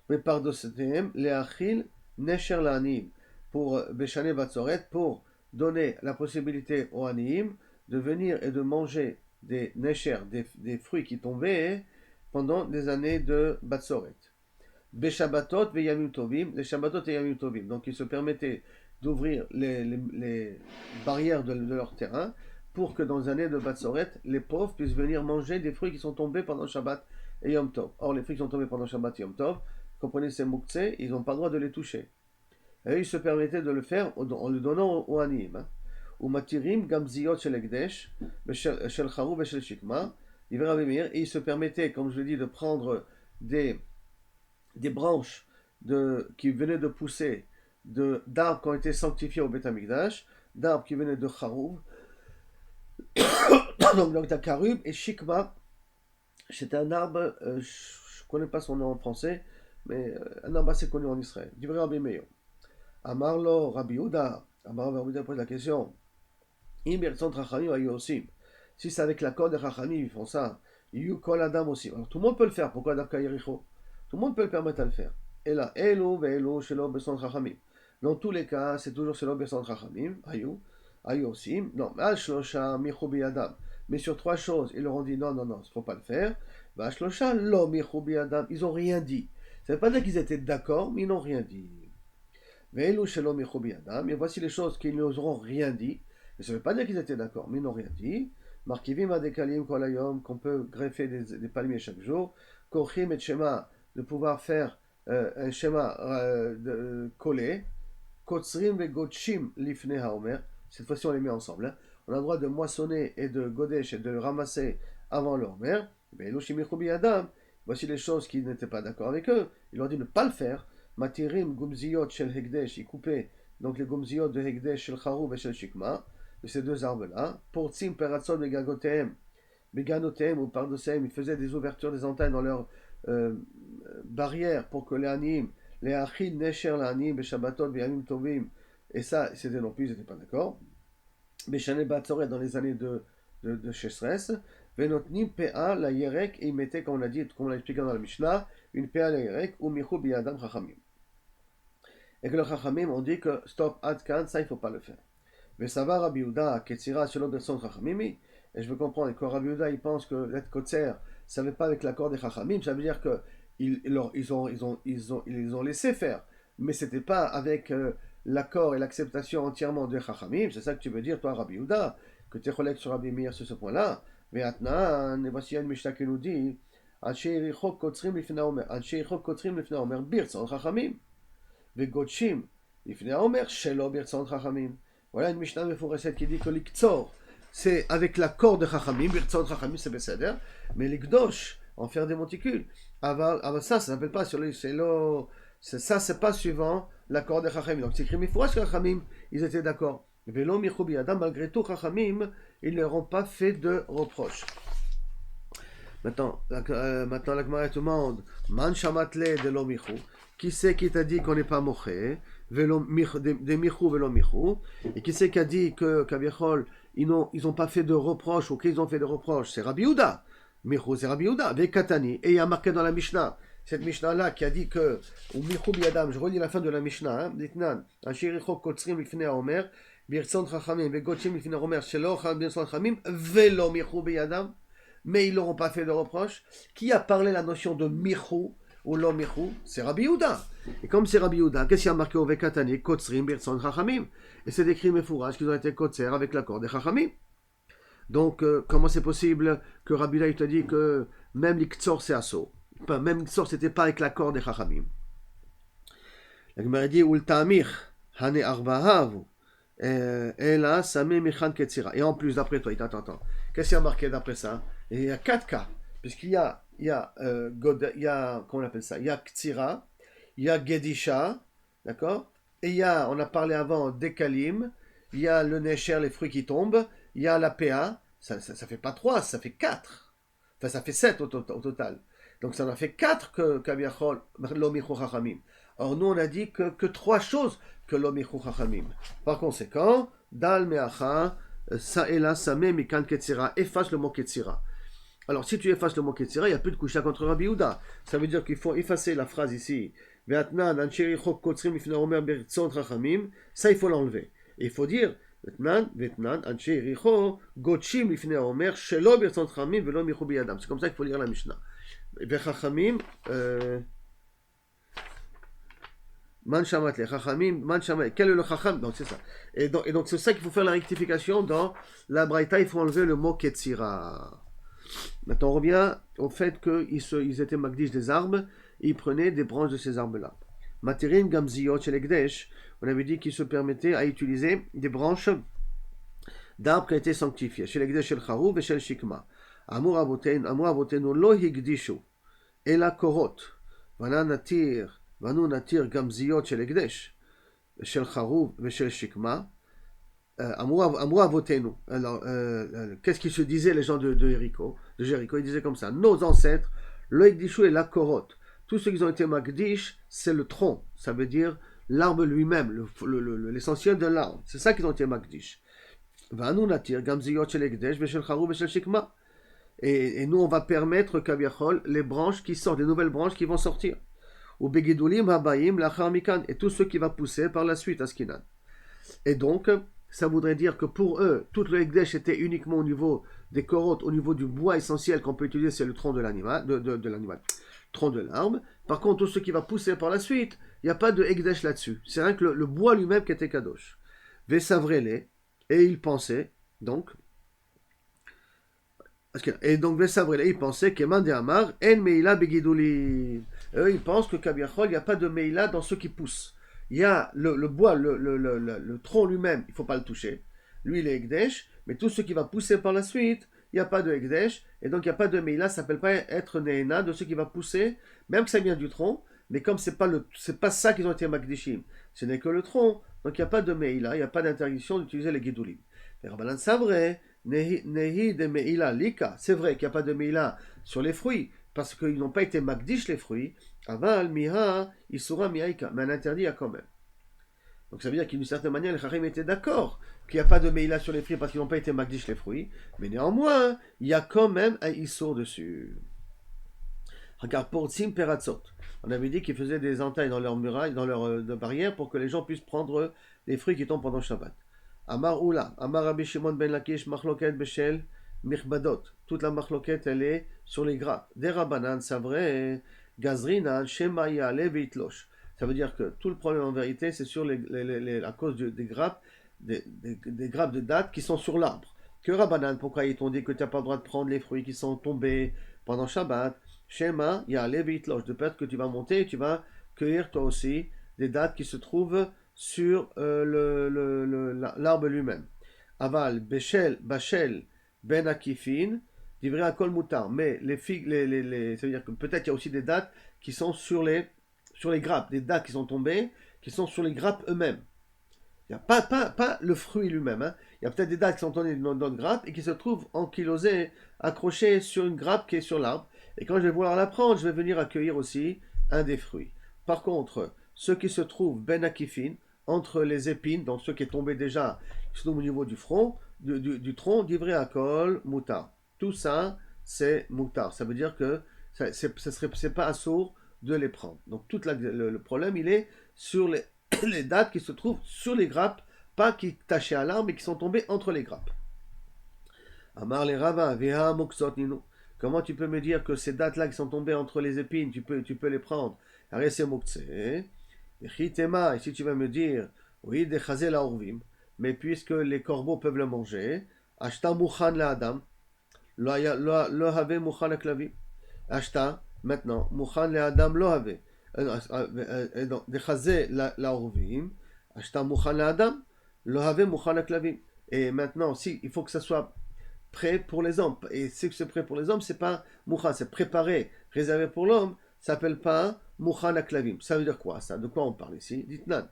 Mais par dosetem, les achil nesher l'aniim, pour Beshane Batzoret, pour donner la possibilité aux aniim de venir et de manger des nesher, des fruits qui tombaient pendant des années de Batzoret. Beshabatot ve Yamim Tovim, les Shabbatot et Yamim Tovim. Donc ils se permettaient d'ouvrir les barrières de leur terrain pour que dans les années de Batzoret, les pauvres puissent venir manger des fruits qui sont tombés pendant Shabbat et Yom Tov. Or, les fruits qui sont tombés pendant Shabbat et Yom Tov, comprenez, c'est Moukhtse, ils n'ont pas le droit de les toucher. Et ils se permettaient de le faire en le donnant aux Aniyim. Ou Matirim, Gamziot Shel Ekdesh, Shel Charou et Shel Shikma, et ils se permettaient, comme je l'ai dit, de prendre des branches qui venaient de pousser d'arbres qui ont été sanctifiés au Beth Amikdash, d'arbres qui venaient de Charouv, donc t'as Karub et Shikma, c'est un arbre, je ne connais pas son nom en français, mais un arbre assez connu en Israël. Du vrai Rabbi Meir. Amarlo Rabbi Yehuda, Rabbi Yehuda pose la question. Si c'est avec l'accord des Chachamim, ils font ça. Kol Adam aussi. Alors tout le monde peut le faire. Pourquoi Davka Yericho? Tout le monde peut le permettre à le faire. Et là, Elo ve'elo shelo beson Chachamim. Dans tous les cas, c'est toujours shelo beson Chachamim. Ayu aussi. Non, al shlosha michubi adam. Mais sur 3 choses, ils leur ont dit non, il ne faut pas le faire. Al shlosha lo michubi adam. Ils n'ont rien dit. Ça ne veut pas dire qu'ils étaient d'accord, mais ils n'ont rien dit. Ve'elo shelo michubi adam. Et voici les choses qu'ils n'oseront rien dit. Mais ça ne veut pas dire qu'ils étaient d'accord, mais ils n'ont rien dit. Markivim adekalim kolayom, qu'on peut greffer des palmiers chaque jour. Korchim et Shema, de pouvoir faire un schéma collé. Kotzrim ve Gotchim lifne haomer. Cette fois-ci, on les met ensemble. Hein. On a le droit de moissonner et de godesh et de le ramasser avant leur mère. Mais Adam, voici les choses qui n'étaient pas d'accord avec eux. Il leur dit de ne pas le faire. Matirim gumziyot shel hegdesh, il coupait donc les gumziyot de hegdesh shel charouv et shel shikma, de ces deux arbres-là. Portzim peratzot beganotehem, ou pardosehem, il faisait des ouvertures des entailles dans leurs barrières pour que les anim, les achid nesher l'anim, beshabbatot, beyamim tovim, et ça, c'était non plus, ils n'étaient pas d'accord. Beshane batzoret dans les années de Chesres, venotnim pa la yerek, et ils mettaient, comme on l'a dit, comme on l'a expliqué dans la Mishnah, une pa la yerek, ou michou biyadam chachamim. Et que le chachamim ont dit que stop, adkan, ça il ne faut pas le faire. Mais ça va Rabbi Yehuda, Ketzira, selon Berson chachamimi, et je veux comprendre que Rabbi Yehuda, il pense que l'être kotzer, ça ne veut pas avec l'accord des chachamim, ça veut dire que ils ont laissé faire, mais c'était pas avec l'accord et l'acceptation entièrement des chachamim. C'est ça que tu veux dire, toi, Rabbi Yehuda, que tu es collègue sur Rabbi Meir sur ce point-là. Mais maintenant, et voici une Mishnah qui nous dit Anshe Yericho kotzrim lifnei haomer birtzon chachamim vegotshim lifnei haomer shelo birtzon chachamim. Voilà une Mishnah mefourachet qui dit que l'iktzor, c'est avec l'accord de chachamim, birtzon chachamim c'est beseder, mais l'ikdosh, en faire des monticules, ça s'appelle pas sur ça c'est pas suivant l'accord des chachamim. Donc c'est écrit mefourash que chachamim, ils étaient d'accord. Velo michou biyadam, malgré tout chachamim, ils ne leur ont pas fait de reproches. Maintenant la Gemara te demande man shamatle de lo michou, qui c'est qui t'a dit qu'on n'est pas moché, de michou velo michou, et qui c'est qui a dit que kaviachol ils n'ont pas fait de reproches, ou qu'ils ont fait de reproches? C'est Rabbi Yehuda. Michou c'est Rabbi Yehuda, Vekatani, et il y a marqué dans la Mishnah, cette Mishnah-là qui a dit que, ou Michou biyadam, je relis la fin de la Mishnah, Ditnan, Ashiricho kotzrim lifnei haomer, birtzon chachamim, vegotchim lifnei haomer, shelo birtzon chachamim, velo Michou biyadam, mais ils n'auront pas fait de reproches. Qui a parlé la notion de Michou ou lo Michou? C'est Rabbi Yehuda. Et comme c'est Rabbi Yehuda, qu'est-ce qu'il y a marqué au Vekatani, kotzrim birtzon chachamim? Et c'est décrit mefourage qu'ils ont été kotzer avec l'accord des chachamim. Donc, comment c'est possible que Rabbi Yehuda te dit que même l'iktzor c'est assaut? Même l'iktzor c'était pas avec l'accord des chachamim. La Gemara dit ul ta'amir hane arbahav ela sameh mechan ketzira. Et en plus d'après toi, attends. Qu'est-ce qu'il y a marqué d'après ça? Et il y a 4 cas, puisqu'il y a comment on appelle ça? Il y a ktsira, il y a gedisha, d'accord? Et il y a, on a parlé avant dekalim, il y a le necher, les fruits qui tombent, il y a la PA, ça fait pas 3, ça fait 4. Enfin, ça fait 7 au total. Donc ça en a fait 4 que Kaviachol, l'omichou chachamim. Or nous on a dit que 3 choses que l'omichou chachamim. Par conséquent, dal meacha, sa'ela sameh mikan ketzira, efface le mot ketzira. Alors si tu effaces le mot ketzira, il n'y a plus de kusha contre Rabbi Yehuda. Ça veut dire qu'il faut effacer la phrase ici. Ve'atnan ansheri chok kotzrim lifnei haomer birtzon chachamim. Ça il faut l'enlever. Et il faut dire Vetnan, Anche Richo, Gotchim lifnei haomer, shelo birtzon chachamim velo michou biyadam. C'est comme ça qu'il faut lire la Mishnah. Vechachamim, man shamat le chachamim, man shamat. Quel est le chacham? Donc c'est ça. Et donc c'est ça qu'il faut faire la rectification dans la braïta. Il faut enlever le mot ketzira. Maintenant on revient au fait qu'ils étaient magdish des arbres. Et ils prenaient des branches de ces arbres-là. Materim gamziyot shel ekdesh. On avait dit qu'ils se permettaient à utiliser des branches d'arbres qui étaient sanctifiés. Shel ekdesh shel charouv et shel shikma. Amur avotenu lo higdishu ela korot. Vanu natir gamziyot shel ekdesh shel charouv et shel shikma. Amur avotenu. Alors, qu'est-ce qu'ils se disaient les gens de Jéricho? Ils disaient comme ça. Nos ancêtres, lo higdishu ela korot. Tous ceux qui ont été magdish, c'est le tronc. Ça veut dire l'arbre lui-même, l'essentiel de l'arbre. C'est ça qu'ils ont été magdish. Vanu natir gamziyot shel ekdesh shel charouv et shel shikma. Et nous, on va permettre kaviachol les branches qui sortent, les nouvelles branches qui vont sortir. Ou begidulim habayim lachar mikan, et tout ce qui va pousser par la suite à Skinan. Et donc, ça voudrait dire que pour eux, tout le ekdesh était uniquement au niveau des korotes, au niveau du bois essentiel qu'on peut utiliser, c'est le tronc de l'animal, de l'animal, tronc de l'arbre. Par contre, tout ce qui va pousser par la suite, il n'y a pas de ekdesh là-dessus. C'est rien que le bois lui-même qui était kadosh. Vesavrele, et ils pensaient, donc, Et donc, Vesavrela, ils pensaient que Mande Amar, En Meila Begiduli. Eux, ils pensent que Kabiachol, il n'y a pas de Meila dans ce qui pousse. Il y a le bois, le tronc lui-même, il ne faut pas le toucher. Lui, il est Ekdesh, mais tout ce qui va pousser par la suite, il n'y a pas de Ekdesh, et donc il n'y a pas de Meila, ça ne s'appelle pas être Neena de ce qui va pousser, même que ça vient du tronc, mais comme c'est pas ça qu'ils ont été Makdishim, ce n'est que le tronc, donc il n'y a pas de Meila, il n'y a pas d'interdiction d'utiliser les Gidulim. Les Rabbanan, c'est vrai. Nehi de Meila Lika. C'est vrai qu'il n'y a pas de Meila sur les fruits, parce qu'ils n'ont pas été Magdish les fruits. Aval Miha Isura Mihaika. Mais un interdit il y a quand même. Donc ça veut dire qu'une certaine manière, les Chachamim étaient d'accord qu'il n'y a pas de Meila sur les fruits parce qu'ils n'ont pas été Magdish les fruits. Mais néanmoins, il y a quand même un Issour dessus. Regarde, pour Tzim Peratzot. On avait dit qu'ils faisaient des entailles dans leurs murailles, dans leurs barrières pour que les gens puissent prendre les fruits qui tombent pendant Shabbat. Amar Oula, Amar Rabbi Shimon ben Lakish, Machloket Beshel, Mirchbadot. Toute la Machloket, elle est sur les grappes. Des Rabbanan, c'est vrai, Gazrinan, Shema Yale Veitlosh. Ça veut dire que tout le problème en vérité, c'est sur à cause des grappes, des grappes de dattes qui sont sur l'arbre. Que Rabbanan, pourquoi ils t'ont dit que tu n'as pas le droit de prendre les fruits qui sont tombés pendant Shabbat? Shema Yale Veitlosh. De peur que tu vas monter et tu vas cueillir toi aussi des dattes qui se trouvent sur l'arbre lui-même. Aval, Bachel, Ben Akifin, livré à Kol Moutar. Mais les figues, ça veut dire que peut-être il y a aussi des dattes qui sont sur les grappes, des dattes qui sont tombées, qui sont sur les grappes eux-mêmes. Il n'y a pas le fruit lui-même. Hein. Il y a peut-être des dattes qui sont tombées dans une grappe et qui se trouvent ankylosées, accrochées sur une grappe qui est sur l'arbre. Et quand je vais vouloir la prendre, je vais venir accueillir aussi un des fruits. Par contre, ceux qui se trouvent Ben Akifin, entre les épines, donc ceux qui est tombé déjà, qui se trouvent au niveau du front, du tronc, d'ivré à col, moutard. Tout ça, c'est moutard. Ça veut dire que c'est pas assourd de les prendre. Donc tout le problème, il est sur les dattes qui se trouvent sur les grappes, pas qui tachaient à l'arbre, mais qui sont tombées entre les grappes. Amar les Rava, Veha Moksot Ninu. Comment tu peux me dire que ces dattes-là qui sont tombées entre les épines, tu peux les prendre? Arrête, c'est Mokse. Et si tu vas me dire, oui, des chazé la orvim, mais puisque les corbeaux peuvent le manger, ashta mouchan la adam, lo have mouchan la klavim. Ashta, maintenant, mouchan la adam lo have. Des chazé la orvim, ashta mouchan la adam, lo have mouchan la klavim. Et maintenant, si, il faut que ça soit prêt pour les hommes. Et si c'est prêt pour les hommes, c'est pas mouchan, c'est préparé, réservé pour l'homme, ça s'appelle pas Mouchan Aklavim. Ça veut dire quoi ça? De quoi on parle ici? Dites-nan.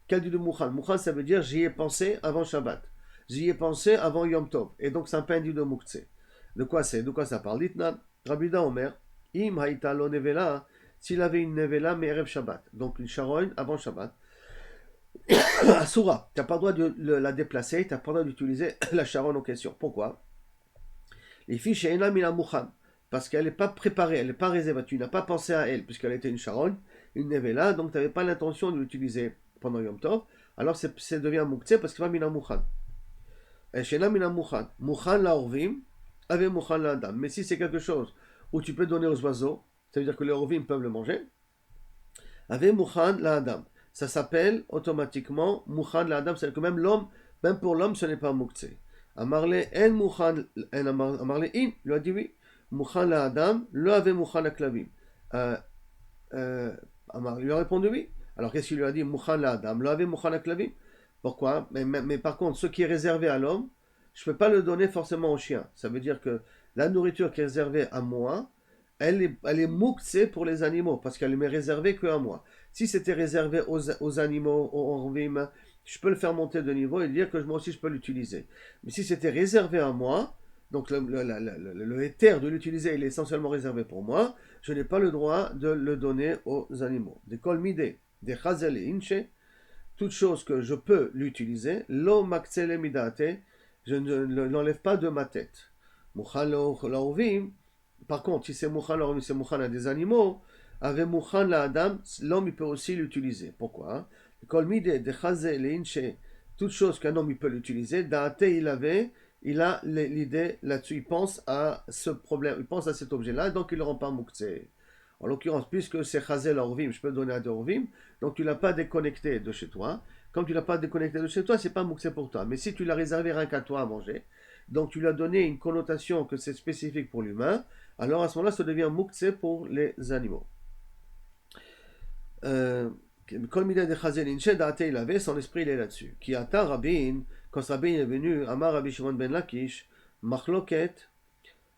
Quel dit de Mouchan? Mouchan, ça veut dire j'y ai pensé avant Shabbat. J'y ai pensé avant Yom Tov. Et donc c'est un pain dit de Moukhtse. De quoi ça parle? Dites-nan. Rabbi Omer, Im Haïta lo nevela, s'il avait une nevela, mais Erev Shabbat. Donc une charogne avant Shabbat. Asura, tu n'as pas le droit de la déplacer, tu n'as pas le droit d'utiliser la charogne en question. Pourquoi? Les fiches et Enam il Mouchan. Parce qu'elle n'est pas préparée, elle n'est pas réservée, tu n'as pas pensé à elle, puisqu'elle était une charogne, une nevela, donc tu n'avais pas l'intention de l'utiliser pendant Yom Tov, alors ça devient mouktsé parce qu'il va mina mouchan. Et shena mina mouchan. Mouchan la orvim, avec mouchan la adam. Mais si c'est quelque chose où tu peux donner aux oiseaux, ça veut dire que les orvim peuvent le manger, avec mouchan la adam. Ça s'appelle automatiquement mouchan la adam, c'est-à-dire que même l'homme, même pour l'homme, ce n'est pas mouktsé. Amarle en mouchan, amarle in, lui a dit oui. Mouchan la Adam, le avait Mouchan la Klavim. Amar lui a répondu oui. Alors qu'est-ce qu'il lui a dit? Mouchan la Adam, le avait Mouchan la Klavim. Pourquoi? Mais par contre, ce qui est réservé à l'homme, je ne peux pas le donner forcément au chien. Ça veut dire que la nourriture qui est réservée à moi, elle est mouktse pour les animaux, parce qu'elle m'est réservée qu'à moi. Si c'était réservé aux animaux, aux orvim, je peux le faire monter de niveau et dire que moi aussi je peux l'utiliser. Mais si c'était réservé à moi, donc le éther de l'utiliser, il est essentiellement réservé pour moi, je n'ai pas le droit de le donner aux animaux. Des kolmide, des chazel et inche, toute chose que je peux l'utiliser, lo maktsele midate, je ne l'enlève pas de ma tête. Mouchan laovim, par contre, si c'est mouchan laovim, c'est mouchan à des animaux, avec mouchan la adam, l'homme il peut aussi l'utiliser. Pourquoi? Kolmide, des chazel et inche, toute chose qu'un homme il peut l'utiliser, daate il a l'idée là-dessus, il pense à ce problème, il pense à cet objet-là, donc il ne le rend pas mouktsé. En l'occurrence, puisque c'est chazel orvim, je peux le donner à des orvim, donc tu ne l'as pas déconnecté de chez toi. Comme tu ne l'as pas déconnecté de chez toi, c'est pas mouktsé pour toi. Mais si tu l'as réservé rien qu'à toi à manger, donc tu lui as donné une connotation que c'est spécifique pour l'humain, alors à ce moment-là, ça devient muktzeh pour les animaux. Kol mideh de chazen inche da'ate il avait, son esprit il est là-dessus. Qui ata Rabin, quand Rabin est venu, Amar Rabbi Shimon ben Lakish, machloket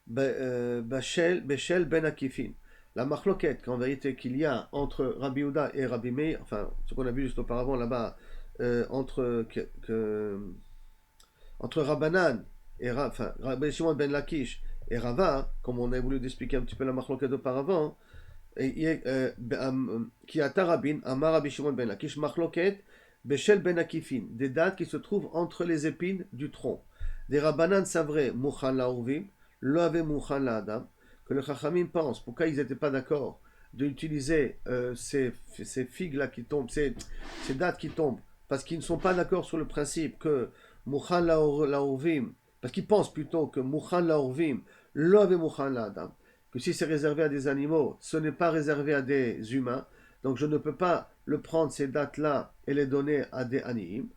beshel ben akifin. La machloket, qu'en vérité qu'il y a entre Rabbi Yehuda et Rabbi Meir, enfin ce qu'on a vu juste auparavant là-bas, entre Rabbanan et enfin, Rabbi Shimon ben Lakish et Rava, comme on a voulu expliquer un petit peu la machloket auparavant, qui a Tarabin, Amar Rabbi Shimon ben Lakish, machloket beshel ben akifin, des dates qui se trouvent entre les épines du tronc. Des Rabbanan savraient Mouchan la Urvim, Loave Mouchan la Adam, que le Chachamim pense, pourquoi ils n'étaient pas d'accord d'utiliser ces figues-là qui tombent, ces dates qui tombent, parce qu'ils ne sont pas d'accord sur le principe que Mouchan la Urvim, parce qu'ils pensent plutôt que Mouchan la Urvim, Loave Mouchan la Adam, que si c'est réservé à des animaux, ce n'est pas réservé à des humains, donc je ne peux pas le prendre ces dates-là et les donner à des animes.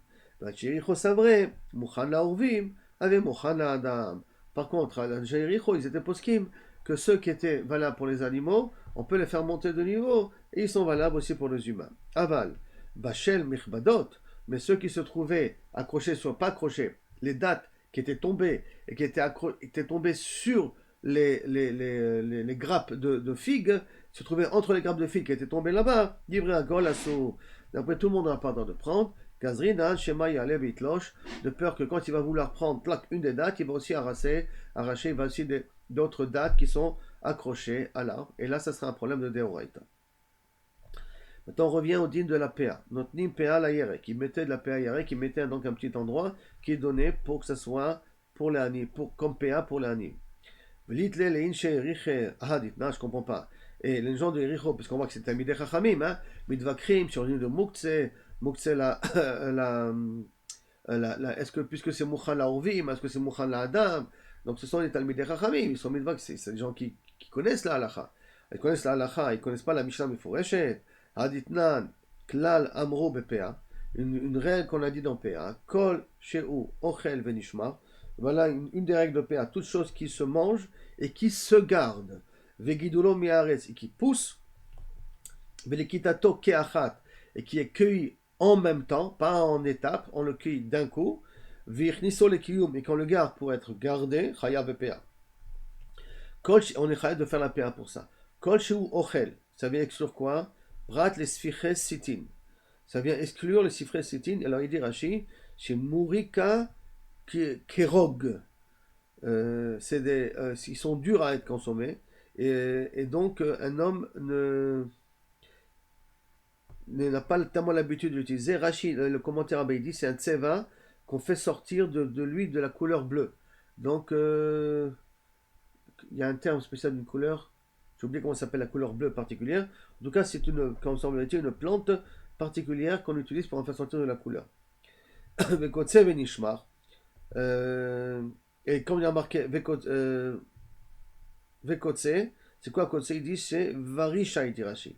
Par contre, à la Jéricho, ils étaient poskim que ceux qui étaient valables pour les animaux, on peut les faire monter de niveau et ils sont valables aussi pour les humains. Aval, Bachel Michbadot, mais ceux qui se trouvaient accrochés sur pas accrochés, les dates qui étaient tombées et qui étaient tombées sur les grappes de figues, se trouvaient entre les grappes de figues qui étaient tombées là-bas, livré à Golasso. D'après tout le monde n'a pas le droit de prendre. Gazrinan, Shema Yalev Itlosh, de peur que quand il va vouloir prendre une des dates, il va aussi arracher il va aussi d'autres dates qui sont accrochées à l'arbre. Et là, ça sera un problème de Deoraita. Maintenant, on revient au din de la PA. Notre nim PA la yere, qui mettait de la PA yere, qui mettait donc un petit endroit qui est donné pour que ce soit pour les animes, comme PA pour les animes. V'litle leinche riche ahaditna, je comprends pas. Et les gens de Yericho, puisqu'on voit que c'est un mideh chachamim, hein, mitvakrim sur le de muktzeh est-ce que puisque c'est mouchan la ovim, est-ce que c'est mouchan la adam? Donc ce sont les talmidei chachamim, ils sont mitvak, c'est des gens qui connaissent la halacha. Ils connaissent la halacha, ils connaissent pas la Mishnah Meforeshet. Haditnan klal amro bepea, une règle qu'on a dit dans PA, kol sheu ochel venishmar. Voilà une des règles de PA, toute chose qui se mange et qui se garde. Vegidulo miaretz, et qui pousse. Velekitato keachat, et qui est cueilli en même temps, pas en étapes, on le cueille d'un coup. Vichniso le kiyum, et qu'on le garde pour être gardé, chaya bepea. On est chayav de faire la PA pour ça. Kol sheu ochel, ça vient exclure quoi? Prat les sfiches sitin. Ça vient exclure les sfiches sitin, alors il dit Rashi, chez Murika Kerog. Ils sont durs à être consommés. Et donc, un homme n'a pas tellement l'habitude d'utiliser. Rashi, le commentaire Abba, dit c'est un tseva qu'on fait sortir de l'huile de la couleur bleue. Donc, il y a un terme spécial d'une couleur. J'ai oublié comment s'appelle la couleur bleue particulière. En tout cas, c'est une plante particulière qu'on utilise pour en faire sortir de la couleur. Et comme il y a marqué Vekotse, c'est quoi Kotse? Il dit c'est Varisha, il dit Rashi.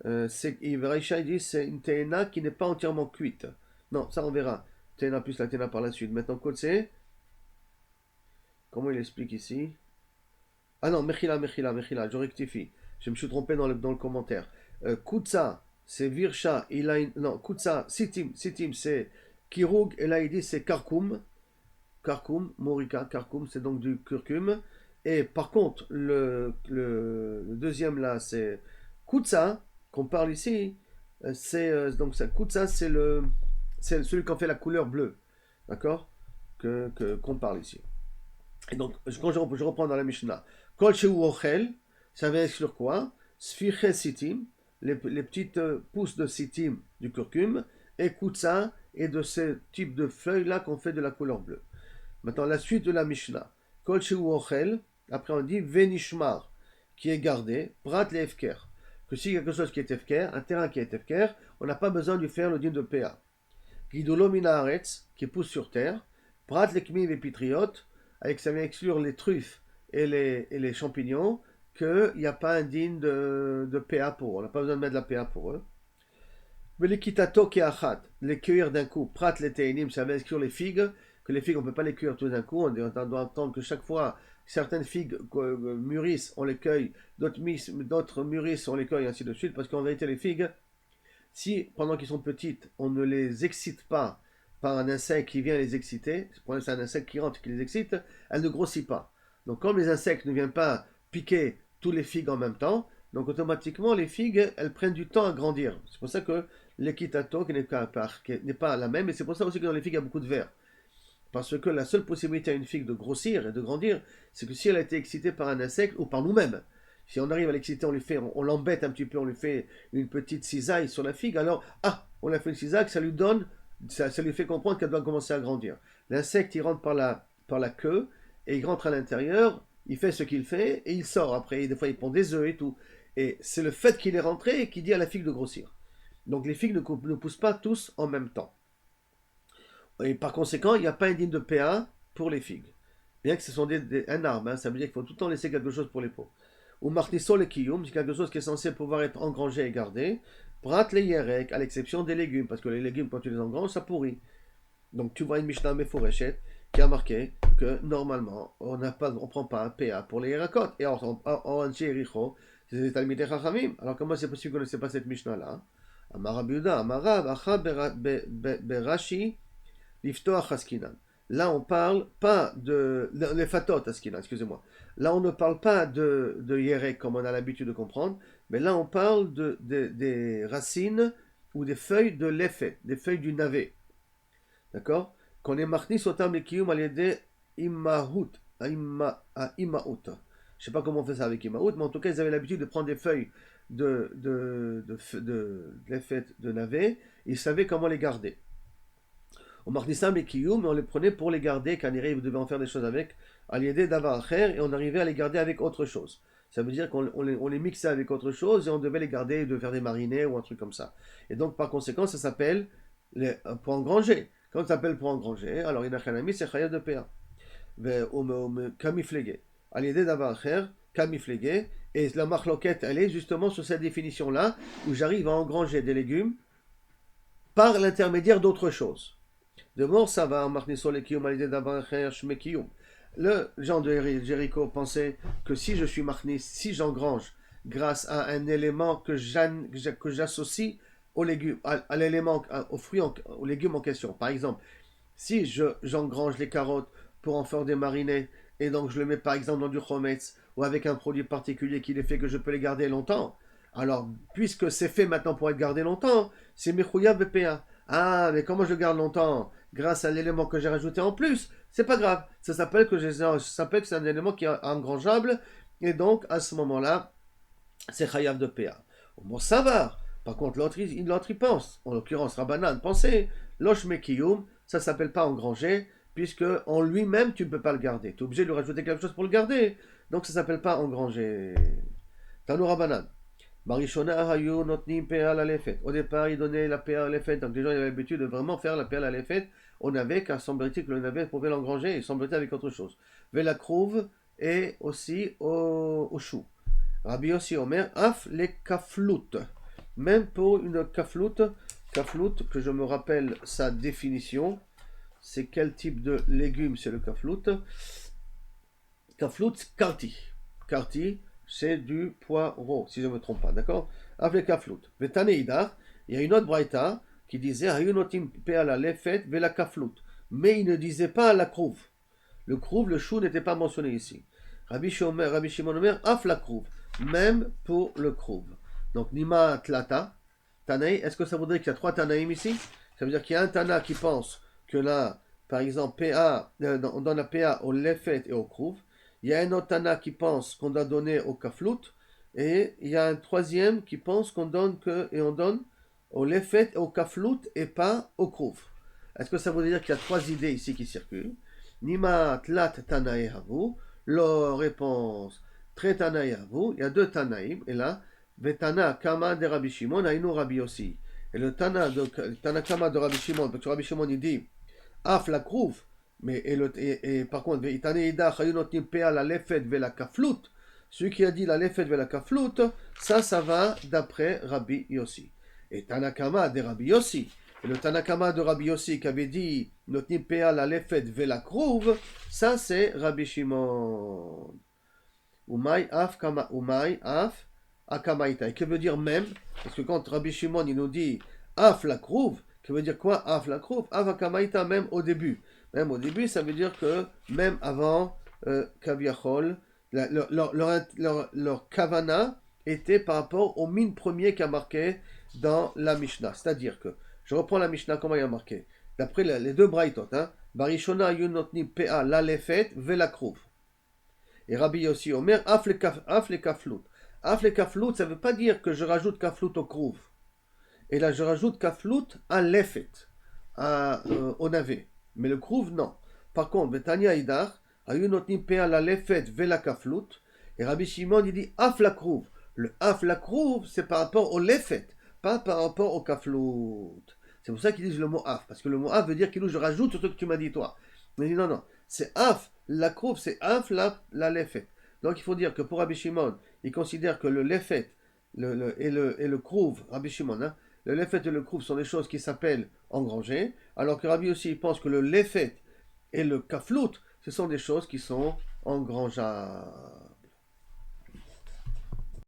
Varisha, il dit c'est une Téna qui n'est pas entièrement cuite. Non, ça on verra. Téna plus la Téna par la suite. Maintenant, Kotse, comment il explique ici? Ah non, Mechila, je rectifie. Je me suis trompé dans le commentaire. Kutsa, c'est Virsha, non, Kutsa, Sitim, c'est Kirug, et là il dit c'est Karkoum, Morika, Karkoum, c'est donc du curcum. Et par contre, le deuxième là, c'est Kutsa, qu'on parle ici, donc ça, Kutsa, c'est celui qui en fait la couleur bleue, d'accord, qu'on parle ici. Et donc, quand je reprends dans la Mishnah, Kol Sheu Ochel, ça va exclure quoi? Sfiche Sitim, les petites pousses de Sitim du curcum, et Kutsa, et de ce type de feuilles-là qu'on fait de la couleur bleue. Maintenant, la suite de la Mishnah. Kol Sheu Ochel, après on dit Venishmar, qui est gardé, Prat le Efker. Que si quelque chose qui est Efker, un terrain qui est Efker, on n'a pas besoin de faire le din de PA. Guidolo Minaretz, qui pousse sur terre, Prat le Kmiv et Pitriot, avec ça vient exclure les truffes et les champignons, qu'il n'y a pas un din de PA pour eux. On n'a pas besoin de mettre de la PA pour eux. Mais les kitato keachat, les cueillir d'un coup, prat les teinim, ça vient exclure les figues, que les figues, on ne peut pas les cueillir tout d'un coup, on doit attendre que chaque fois, certaines figues mûrissent, on les cueille, d'autres mûrissent, on les cueille, ainsi de suite, parce qu'en vérité, les figues, si pendant qu'ils sont petites, on ne les excite pas par un insecte qui vient les exciter, c'est un insecte qui rentre qui les excite, elles ne grossissent pas. Donc comme les insectes ne viennent pas piquer tous les figues en même temps, donc automatiquement les figues, elles prennent du temps à grandir. C'est pour ça que l'équitato qui n'est pas la même, et c'est pour ça aussi que dans les figues il y a beaucoup de verre. Parce que la seule possibilité à une figue de grossir et de grandir, c'est que si elle a été excitée par un insecte ou par nous-mêmes. Si on arrive à l'exciter, on l'embête un petit peu, on lui fait une petite cisaille sur la figue, alors, on a fait une cisaille, ça lui fait comprendre qu'elle doit commencer à grandir. L'insecte, il rentre par la queue, et il rentre à l'intérieur, il fait ce qu'il fait, et il sort après, et des fois il pond des œufs et tout. Et c'est le fait qu'il est rentré qui dit à la figue de grossir. Donc les figues ne poussent pas tous en même temps. Et par conséquent, il n'y a pas un digne de PA pour les figues. Bien que ce sont un arbre, ça veut dire qu'il faut tout le temps laisser quelque chose pour les pots. Ou martisol et kiyum, c'est quelque chose qui est censé pouvoir être engrangé et gardé. Prat les yerek, à l'exception des légumes, parce que les légumes, quand tu les engranges, ça pourrit. Donc tu vois une Mishnah Meforeshet qui a marqué que normalement, on ne prend pas un PA pour les yerakot. Et en Jericho, c'est des Talmidei Chachamim. Alors comment c'est possible qu'on ne sait pas cette Mishnah-là? Amarabiuda, Amarav, Acha Berashi, Liftoach Askinan. Là, on parle pas de. Les fatot Askinan, excusez-moi. Là, on ne parle pas de Yerek comme on a l'habitude de comprendre, mais là, on parle des racines ou des feuilles de l'effet, des feuilles du navet. D'accord? Qu'on est marni sotam le kiyum al imahut, imaout. Je ne sais pas comment on fait ça avec imaout, mais en tout cas, ils avaient l'habitude de prendre des feuilles de l'effet de navet, ils savaient comment les garder. On marnissam et kiyum, mais on les prenait pour les garder, quand ils devaient en faire des choses avec, à l'idée d'avoir acher, et on arrivait à les garder avec autre chose. Ça veut dire qu'on les mixait avec autre chose, et on devait les garder, de faire des marinés, ou un truc comme ça. Et donc, par conséquent, ça s'appelle pour engranger. Quand ça s'appelle pour engranger, alors il y a un ami, c'est chaya de PA. Kamiflégué. À l'idée d'avoir acher, kamiflégué, et la marloquette, elle est justement sur cette définition-là, où j'arrive à engranger des légumes par l'intermédiaire d'autre chose. De mort, ça va, le gens de Jéricho pensaient que si je suis marnis, si j'engrange grâce à un élément que j'associe aux légumes, à l'élément, aux fruits, aux légumes en question. Par exemple, si j'engrange les carottes pour en faire des marinés, et donc je le mets par exemple dans du chometz, ou avec un produit particulier qui les fait que je peux les garder longtemps, alors puisque c'est fait maintenant pour être gardé longtemps, c'est mechouya BPA. Ah, mais comment je le garde longtemps? Grâce à l'élément que j'ai rajouté en plus, c'est pas grave. Ça s'appelle que c'est un élément qui est engrangeable, et donc à ce moment-là, c'est chayav de PA. Au mot savar, par contre, l'autre il pense, en l'occurrence Rabbanan pensait, losh mekiyum, ça s'appelle pas engranger, puisque en lui-même tu ne peux pas le garder. Tu es obligé de lui rajouter quelque chose pour le garder, donc ça s'appelle pas engranger. Tanu Rabbanan. Barishona hayu notnim PA la lefet. Au départ, il donnait la PA à l'effet, donc les gens avaient l'habitude de vraiment faire la PA à l'effet. On avait, car semble-t-il que le navet pouvait l'engranger, et semble-t-il avec autre chose. Vela crouve et aussi au chou. Rabbi Yossi Omer, af les kaflout. Même pour une kaflout, que je me rappelle sa définition, c'est quel type de légume c'est le kaflout? Kaflout, karti. Karti, c'est du poireau, si je ne me trompe pas, d'accord? Af les kaflout. Vetaneidar, il y a une autre braïta qui disait Hayunotim pe'ala lefet vela kaflout. Mais il ne disait pas la crouve. Le crouve, le chou n'était pas mentionné ici. Rabbi Shimon Omer, af la crouve. Même pour le crouve. Donc, Nima Tlata, Tanaï, est-ce que ça voudrait qu'il y a 3 Tanaïm ici? Ça veut dire qu'il y a un Tana qui pense que là, par exemple, on donne la PA au lefet et au crouve. Il y a un autre Tana qui pense qu'on doit donner au kaflout. Et il y a un troisième qui pense qu'on donne on donne au lefet et au kaflout et pas au crouve. Est-ce que ça veut dire qu'il y a 3 idées ici qui circulent? Nima Tlat Tanaï Havu. La réponse. Très Tanaïavu, il y a 2 Tanaïm, et là, Vetana Kama de Rabbi Shimon, Aïnou Rabbi aussi. Et le Tana Kama de Rabbi Shimon, parce que Rabbi Shimon il dit, Af la crouve, mais par contre, Itaneida Chayunotim Pea la lefet ve la kaflout, celui qui a dit la lefet ve la kaflout, ça va d'après Rabbi Yossi. Et Tanakama de Rabbi Yossi, et le Tanakama de Rabbi Yossi qui avait dit notnim pea la lefet vela krouv, ça c'est Rabbi Shimon. Umay af akamaita. Et que veut dire même? Parce que quand Rabbi Shimon il nous dit af la krouv, que veut dire quoi af la krouv? Af akamaita, même au début. Même au début, ça veut dire que même avant Kaviachol, leur kavana était par rapport au mine premier qui a marqué dans la Mishnah. C'est-à-dire que, je reprends la Mishnah, comment il a marqué? D'après les deux braïtot, hein, Barishona yunotni pea la lefet vela krouv. Et Rabbi Yossi Omer, af le kaflout. Af le kaflout, ça ne veut pas dire que je rajoute kaflout au krouv. Et là, je rajoute kaflout à l'effet, au navet. Mais le krouv, non. Par contre, Betania Idar, ayunotnim pea la lefet vela kaflout. Et Rabbi Shimon, il dit af la krouv. Le af la krouv, c'est par rapport au lefet, pas par rapport au kaflout. C'est pour ça qu'ils disent le mot af. Parce que le mot af veut dire que je rajoute sur ce que tu m'as dit toi. Il dit non, non. C'est af la krouv, c'est af la lefet. Donc il faut dire que pour Rabbi Shimon, il considère que le lefet et le krouv, Rabbi Shimon, hein, le lefet et le krouv sont des choses qui s'appellent engranger, alors que Rabbi aussi pense que le lefet et le kaflout, ce sont des choses qui sont engrangeables.